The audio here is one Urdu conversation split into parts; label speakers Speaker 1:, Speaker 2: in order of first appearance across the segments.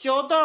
Speaker 1: 14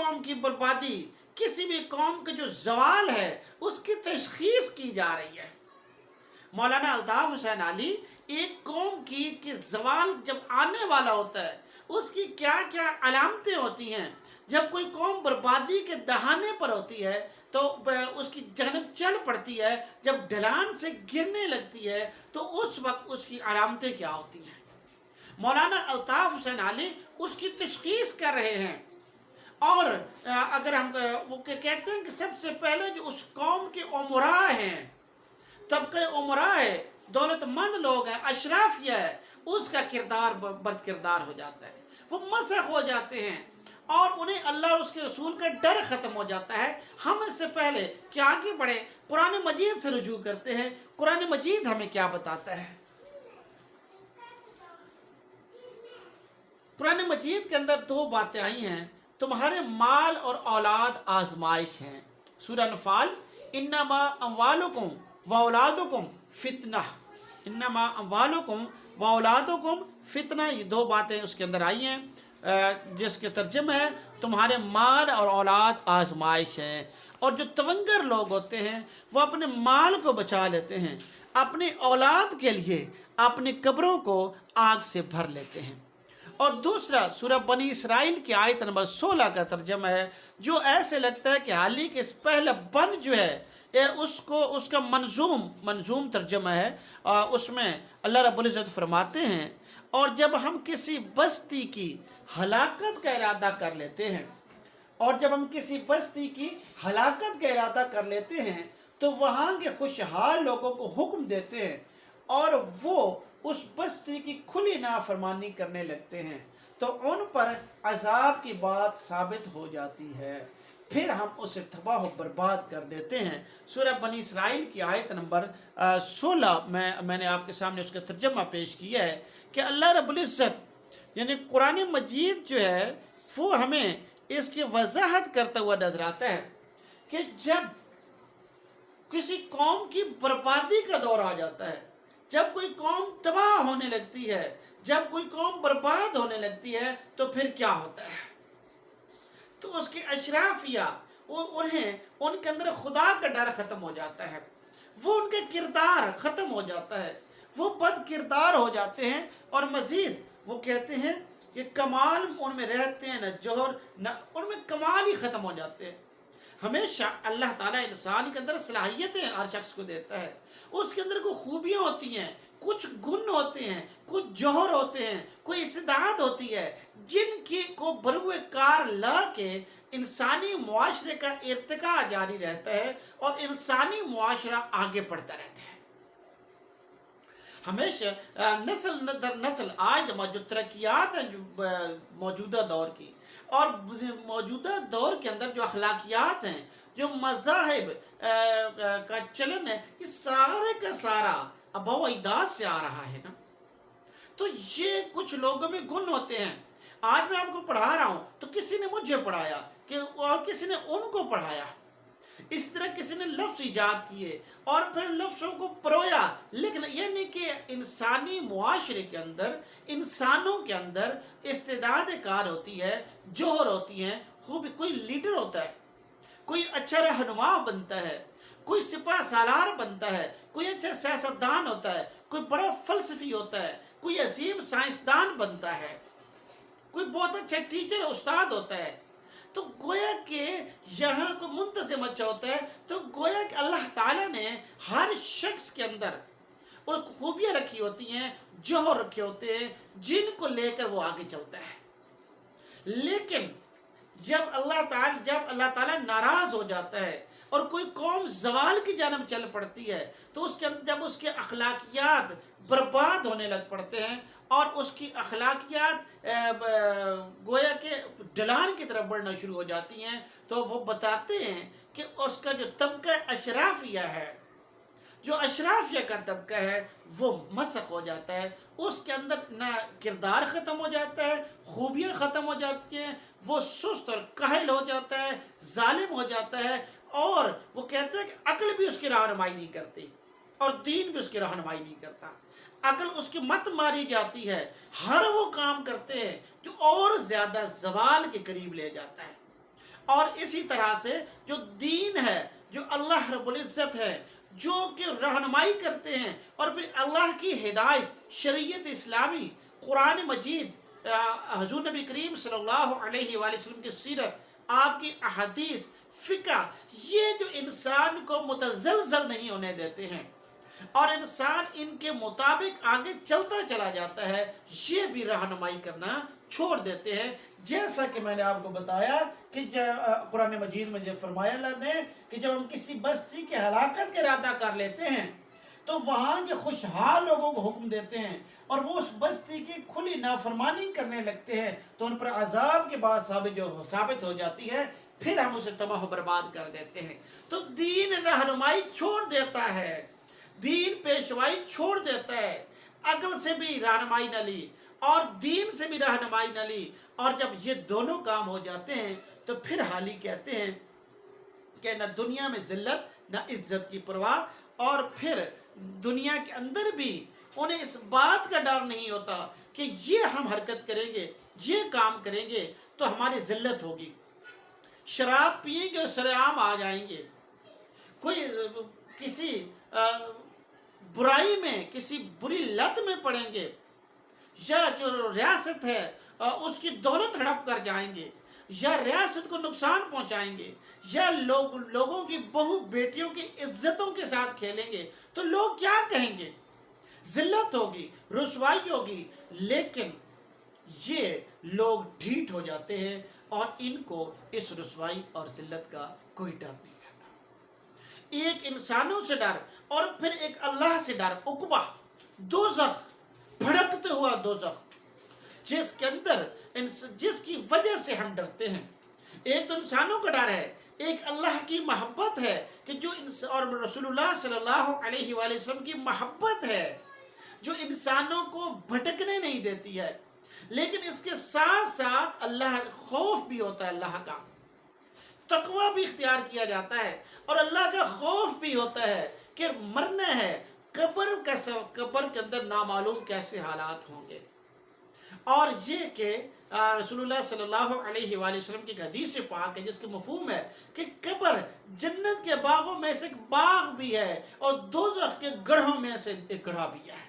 Speaker 1: قوم کی بربادی، کسی بھی قوم کا جو زوال ہے اس کی تشخیص کی جا رہی ہے۔ مولانا الطاف حسین علی ایک قوم کی زوال جب آنے والا ہوتا ہے اس کی کیا کیا علامتیں ہوتی ہیں، جب کوئی قوم بربادی کے دہانے پر ہوتی ہے تو اس کی جانب چل پڑتی ہے، جب ڈھلان سے گرنے لگتی ہے تو اس وقت اس کی علامتیں کیا ہوتی ہیں۔ مولانا الطاف حسین علی اس کی تشخیص کر رہے ہیں، اور اگر ہم وہ کہتے ہیں کہ سب سے پہلے جو اس قوم کے امراء ہیں، طبقہ امراء ہے، دولت مند لوگ ہیں، اشرافیہ ہے، اس کا کردار بد کردار ہو جاتا ہے، وہ مسخ ہو جاتے ہیں اور انہیں اللہ اور اس کے رسول کا ڈر ختم ہو جاتا ہے۔ ہم اس سے پہلے کہ آگے بڑھیں قرآن مجید سے رجوع کرتے ہیں، قرآن مجید ہمیں کیا بتاتا ہے۔ قرآن مجید کے اندر دو باتیں آئی ہیں، تمہارے مال اور اولاد آزمائش ہیں۔ سورہ انفال، انما اموالکم واولادکم فتنہ، انما اموالکم واولادکم فتنہ، یہ دو باتیں اس کے اندر آئی ہیں جس کے ترجمہ ہے تمہارے مال اور اولاد آزمائش ہے۔ اور جو تونگر لوگ ہوتے ہیں وہ اپنے مال کو بچا لیتے ہیں، اپنے اولاد کے لیے اپنی قبروں کو آگ سے بھر لیتے ہیں۔ اور دوسرا سورہ بنی اسرائیل کی آیت نمبر 16 کا ترجمہ ہے، جو ایسے لگتا ہے کہ حالی کہ اس پہلا بند جو ہے اس کا منظوم ترجمہ ہے، اس میں اللہ رب العزت فرماتے ہیں، اور جب ہم کسی بستی کی ہلاکت کا ارادہ کر لیتے ہیں، اور جب ہم کسی بستی کی ہلاکت کا ارادہ کر لیتے ہیں تو وہاں کے خوشحال لوگوں کو حکم دیتے ہیں اور وہ اس بستی کی کھلی نافرمانی کرنے لگتے ہیں تو ان پر عذاب کی بات ثابت ہو جاتی ہے، پھر ہم اسے تباہ و برباد کر دیتے ہیں۔ سورہ بنی اسرائیل کی آیت نمبر 16 میں نے آپ کے سامنے اس کا ترجمہ پیش کیا ہے کہ اللہ رب العزت یعنی قرآن مجید جو ہے وہ ہمیں اس کی وضاحت کرتا ہوا نظر آتا ہے کہ جب کسی قوم کی بربادی کا دور آ جاتا ہے، جب کوئی قوم تباہ ہونے لگتی ہے، جب کوئی قوم برباد ہونے لگتی ہے تو پھر کیا ہوتا ہے؟ تو اس کے اشرافیہ ان کے اندر خدا کا ڈر ختم ہو جاتا ہے، وہ ان کا کردار ختم ہو جاتا ہے، وہ بد کردار ہو جاتے ہیں، اور مزید وہ کہتے ہیں کہ کمال ان میں رہتے ہیں نہ جوہر، نہ ان میں کمال ہی ختم ہو جاتے ہیں۔ ہمیشہ اللہ تعالیٰ انسان کے اندر صلاحیتیں ہر شخص کو دیتا ہے، اس کے اندر کوئی خوبیاں ہوتی ہیں، کچھ گن ہوتے ہیں، کچھ جوہر ہوتے ہیں، کوئی استعداد ہوتی ہے جن کی کو بروئے کار لا کے انسانی معاشرے کا ارتقاء جاری رہتا ہے اور انسانی معاشرہ آگے بڑھتا رہتا ہے۔ ہمیشہ نسل در نسل آج جو ترقیات ہیں موجودہ دور کی، اور موجودہ دور کے اندر جو اخلاقیات ہیں، جو مذاہب کا چلن ہے، یہ سارے کا سارا ابا و اجداد سے آ رہا ہے نا۔ تو یہ کچھ لوگوں میں گن ہوتے ہیں۔ آج میں آپ کو پڑھا رہا ہوں تو کسی نے مجھے پڑھایا اور کسی نے ان کو پڑھایا، اس طرح کسی نے لفظ ایجاد کیے اور پھر لفظوں کو پرویا، لیکن یہ نہیں کہ انسانی معاشرے کے اندر، انسانوں کے اندر استعداد کار ہوتی ہے، جوہر ہوتی ہیں، خوب کوئی لیڈر ہوتا ہے، کوئی اچھا رہنما بنتا ہے، کوئی سپاہ سالار بنتا ہے، کوئی اچھا سیاستدان ہوتا ہے، کوئی بڑا فلسفی ہوتا ہے، کوئی عظیم سائنسدان بنتا ہے، کوئی بہت اچھا ٹیچر استاد ہوتا ہے۔ تو گویا کہ یہاں کو منتظم اچھا ہوتا ہے، تو گویا کہ اللہ تعالیٰ نے ہر شخص کے اندر اور خوبیاں رکھی ہوتی ہیں، جوہر رکھے ہوتے ہیں جن کو لے کر وہ آگے چلتا ہے۔ لیکن جب اللہ تعالیٰ ناراض ہو جاتا ہے اور کوئی قوم زوال کی جانب چل پڑتی ہے تو جب اس کے اخلاقیات برباد ہونے لگ پڑتے ہیں اور اس کی اخلاقیات گویا کہ ڈھلان کی طرف بڑھنا شروع ہو جاتی ہیں تو وہ بتاتے ہیں کہ اس کا جو طبقہ اشرافیہ ہے، جو اشرافیہ کا طبقہ ہے وہ مسخ ہو جاتا ہے، اس کے اندر نہ کردار ختم ہو جاتا ہے، خوبیاں ختم ہو جاتی ہیں، وہ سست اور کاہل ہو جاتا ہے، ظالم ہو جاتا ہے، اور وہ کہتے ہیں کہ عقل بھی اس کی رہنمائی نہیں کرتی اور دین بھی اس کی رہنمائی نہیں کرتا، عقل اس کی مت ماری جاتی ہے، ہر وہ کام کرتے ہیں جو اور زیادہ زوال کے قریب لے جاتا ہے۔ اور اسی طرح سے جو دین ہے، جو اللہ رب العزت ہے، جو کہ رہنمائی کرتے ہیں، اور پھر اللہ کی ہدایت، شریعت اسلامی، قرآن مجید، حضور نبی کریم صلی اللہ علیہ وآلہ وسلم کی سیرت، آپ کی احادیث، فقہ، یہ جو انسان کو متزلزل نہیں ہونے دیتے ہیں اور انسان ان کے مطابق آگے چلتا چلا جاتا ہے، یہ بھی رہنمائی کرنا چھوڑ دیتے ہیں۔ جیسا کہ میں نے آپ کو بتایا کہ قرآن مجید میں جب فرمایا اللہ نے کہ جب ہم کسی بستی کے ہلاکت کا ارادہ کر لیتے ہیں تو وہاں کے خوشحال لوگوں کو حکم دیتے ہیں اور وہ اس بستی کی کھلی نافرمانی کرنے لگتے ہیں تو ان پر عذاب کے بعد ثابت ہو جاتی ہے، پھر ہم اسے تباہ و برباد کر دیتے ہیں۔ تو دین رہنمائی چھوڑ دیتا ہے، دین پیشوائی چھوڑ دیتا ہے، عقل سے بھی رہنمائی نہ لی اور دین سے بھی رہنمائی نہ لی، اور جب یہ دونوں کام ہو جاتے ہیں تو پھر حالی کہتے ہیں کہ نہ دنیا میں ذلت نہ عزت کی پرواہ، اور پھر دنیا کے اندر بھی انہیں اس بات کا ڈر نہیں ہوتا کہ یہ ہم حرکت کریں گے، یہ کام کریں گے تو ہماری ذلت ہوگی، شراب پیئیں گے اور سرعام آ جائیں گے، کوئی کسی برائی میں، کسی بری لت میں پڑیں گے، یا جو ریاست ہے اس کی دولت ہڑپ کر جائیں گے، یا ریاست کو نقصان پہنچائیں گے، یا لوگوں کی بہو بیٹیوں کی عزتوں کے ساتھ کھیلیں گے تو لوگ کیا کہیں گے؟ ذلت ہوگی، رسوائی ہوگی، لیکن یہ لوگ ڈھیٹ ہو جاتے ہیں اور ان کو اس رسوائی اور ذلت کا کوئی ڈر نہیں رہتا۔ ایک انسانوں سے ڈر اور پھر ایک اللہ سے ڈر، عقبہ، دوزخ، بھڑکتے ہوا دوزخ، جس کے اندر جس کی وجہ سے ہم ڈرتے ہیں۔ ایک تو انسانوں کا ڈر ہے، ایک اللہ کی محبت ہے کہ جو اور رسول اللہ صلی اللہ علیہ وآلہ وسلم کی محبت ہے جو انسانوں کو بھٹکنے نہیں دیتی ہے، لیکن اس کے ساتھ ساتھ اللہ خوف بھی ہوتا ہے، اللہ کا تقوی بھی اختیار کیا جاتا ہے، اور اللہ کا خوف بھی ہوتا ہے کہ مرنا ہے، قبر کے اندر نامعلوم کیسے حالات ہوں گے۔ اور یہ کہ رسول اللہ صلی اللہ علیہ وآلہ وسلم کی ایک حدیث پاک ہے جس کے مفہوم ہے کہ قبر جنت کے باغوں میں سے ایک باغ بھی ہے اور دوزخ کے گڑھوں میں سے ایک گڑھا بھی ہے۔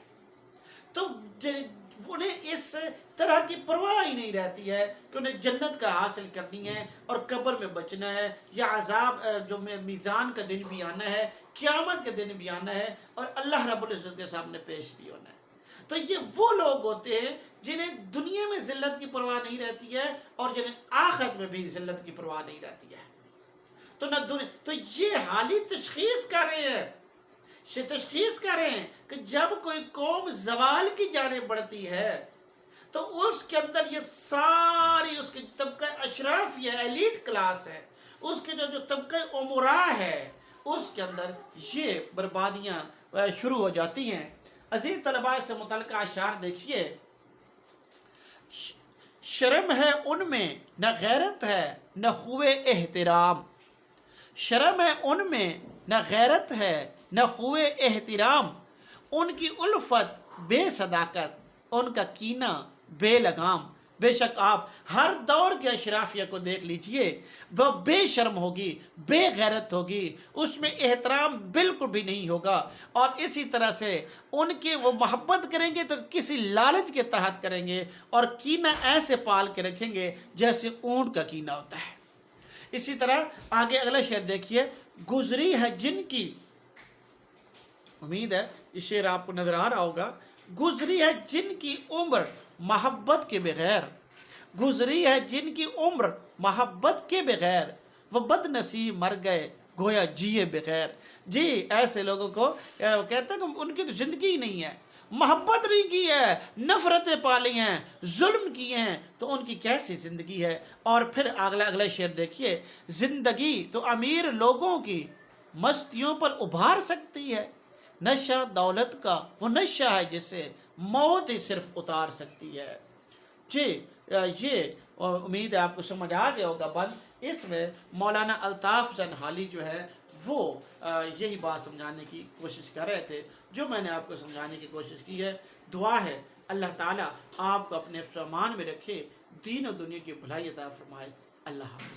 Speaker 1: تو انہیں اس طرح کی پرواہ ہی نہیں رہتی ہے کہ انہیں جنت کا حاصل کرنی ہے اور قبر میں بچنا ہے، یا عذاب جو میزان کا دن بھی آنا ہے، قیامت کے دن بھی آنا ہے، اور اللہ رب العزت کے سامنے پیش بھی ہونا ہے۔ تو یہ وہ لوگ ہوتے ہیں جنہیں دنیا میں ذلت کی پرواہ نہیں رہتی ہے اور جنہیں آخرت میں بھی ذلت کی پرواہ نہیں رہتی ہے۔ تو یہ حالی تشخیص کر رہے ہیں، کہ جب کوئی قوم زوال کی جانب بڑھتی ہے تو اس کے اندر یہ ساری اس کے طبقہ اشرافیہ ایلیٹ کلاس ہے، اس کے جو طبقہ امراء ہے، اس کے اندر یہ بربادیاں شروع ہو جاتی ہیں۔ عزیز طلباء سے متعلقہ اشعار دیکھیے، شرم ہے ان میں نہ غیرت ہے نہ خوئے احترام، شرم ہے ان میں نہ غیرت ہے نہ خوئے احترام، ان کی الفت بے صداقت، ان کا کینہ بے لگام۔ بے شک آپ ہر دور کے اشرافیہ کو دیکھ لیجئے، وہ بے شرم ہوگی، بے غیرت ہوگی، اس میں احترام بالکل بھی نہیں ہوگا، اور اسی طرح سے ان کے وہ محبت کریں گے تو کسی لالچ کے تحت کریں گے، اور کینہ ایسے پال کے رکھیں گے جیسے اونٹ کا کینہ ہوتا ہے۔ اسی طرح آگے اگلا شعر دیکھیے، گزری ہے جن کی، امید ہے یہ شعر آپ کو نظر آ رہا ہوگا، گزری ہے جن کی عمر محبت کے بغیر، گزری ہے جن کی عمر محبت کے بغیر، وہ بد نصیب مر گئے گویا جیے بغیر۔ جی ایسے لوگوں کو کہتے ہیں کہ ان کی تو زندگی ہی نہیں ہے، محبت نہیں کی ہے، نفرتیں پالی ہیں، ظلم کیے ہیں، تو ان کی کیسی زندگی ہے۔ اور پھر اگلا شعر دیکھیے، زندگی تو امیر لوگوں کی مستیوں پر ابھار سکتی ہے، نشہ دولت کا وہ نشہ ہے جسے موت ہی صرف اتار سکتی ہے۔ جی یہ امید ہے آپ کو سمجھ آ گیا ہوگا بند۔ اس میں مولانا الطاف حسین حالی جو ہے وہ یہی بات سمجھانے کی کوشش کر رہے تھے جو میں نے آپ کو سمجھانے کی کوشش کی ہے۔ دعا ہے اللہ تعالیٰ آپ کو اپنے فرمان میں رکھے، دین و دنیا کی بھلائی عطا فرمائے۔ اللہ حافظ۔